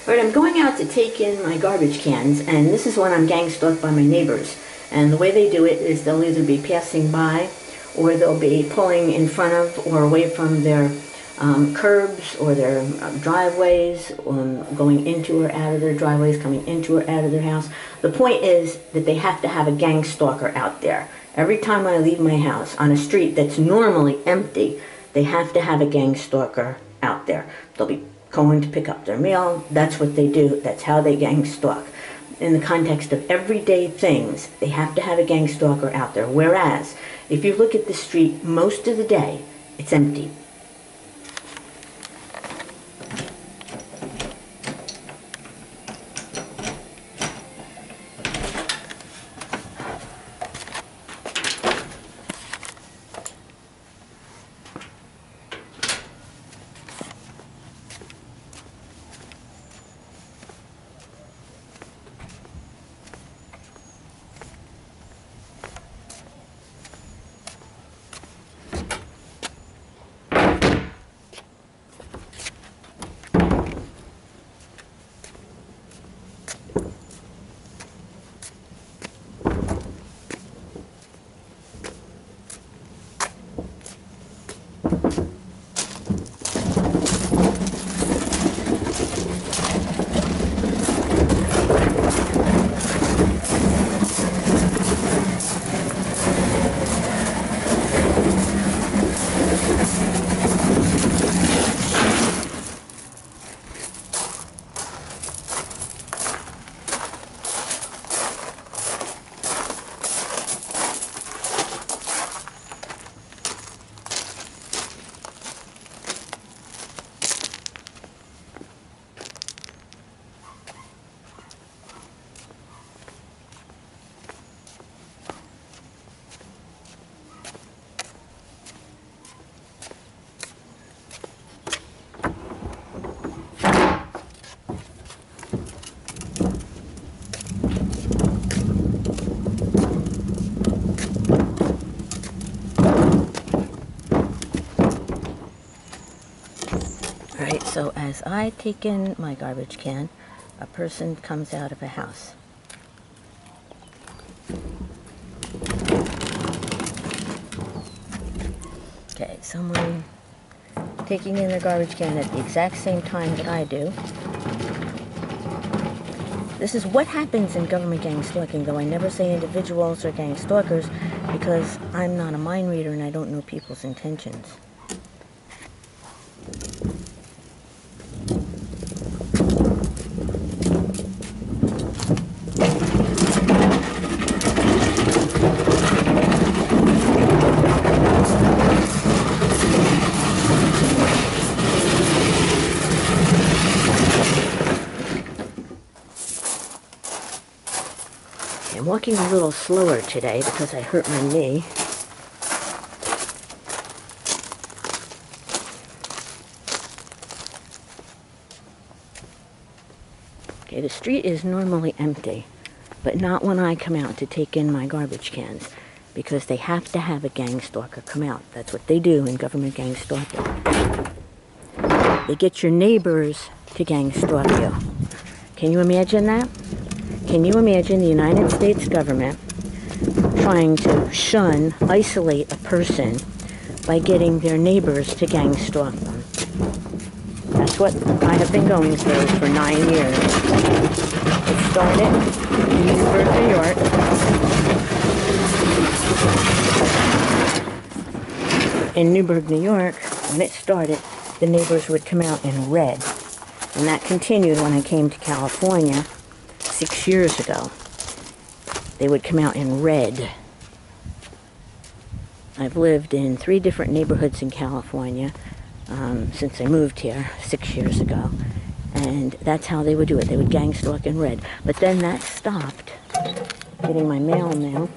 Alright, I'm going out to take in my garbage cans, and this is when I'm gang stalked by my neighbors. And the way they do it is they'll either be passing by, or they'll be pulling in front of or away from their curbs or their driveways, going into or out of their driveways, coming into or out of their house. The point is that they have to have a gang stalker out there. Every time I leave my house on a street that's normally empty, they have to have a gang stalker out there. They'll be going to pick up their mail. That's what they do. That's how they gang stalk. In the context of everyday things, they have to have a gang stalker out there. Whereas, if you look at the street most of the day, it's empty. Alright, so as I take in my garbage can, a person comes out of a house. Okay, someone taking in their garbage can at the exact same time that I do. This is what happens in government gang stalking, though I never say individuals or gang stalkers because I'm not a mind reader and I don't know people's intentions. I'm walking a little slower today because I hurt my knee. Okay, the street is normally empty, but not when I come out to take in my garbage cans, because they have to have a gang stalker come out. That's what they do in government gang stalking. They get your neighbors to gang stalk you. Can you imagine that? Can you imagine the United States government trying to shun, isolate a person by getting their neighbors to gang stalk them? That's what I have been going through for 9 years. It started in Newburgh, New York. In Newburgh, New York, when it started, the neighbors would come out in red. And that continued when I came to California 6 years ago. They would come out in red. I've lived in 3 different neighborhoods in California since I moved here 6 years ago. And that's how they would do it. They would gang stalk in red. But then that stopped. Getting my mail now.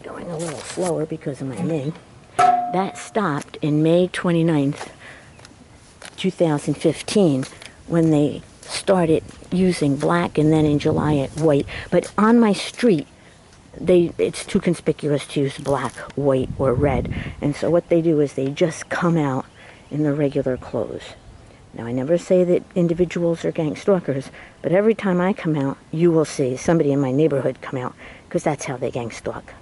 Going a little slower because of my knee. That stopped in May 29th, 2015, when they started using black, and then in July white. But on my street, it's too conspicuous to use black, white, or red. And so what they do is they just come out in their regular clothes. Now, I never say that individuals are gang stalkers, but every time I come out, you will see somebody in my neighborhood come out, because that's how they gang stalk.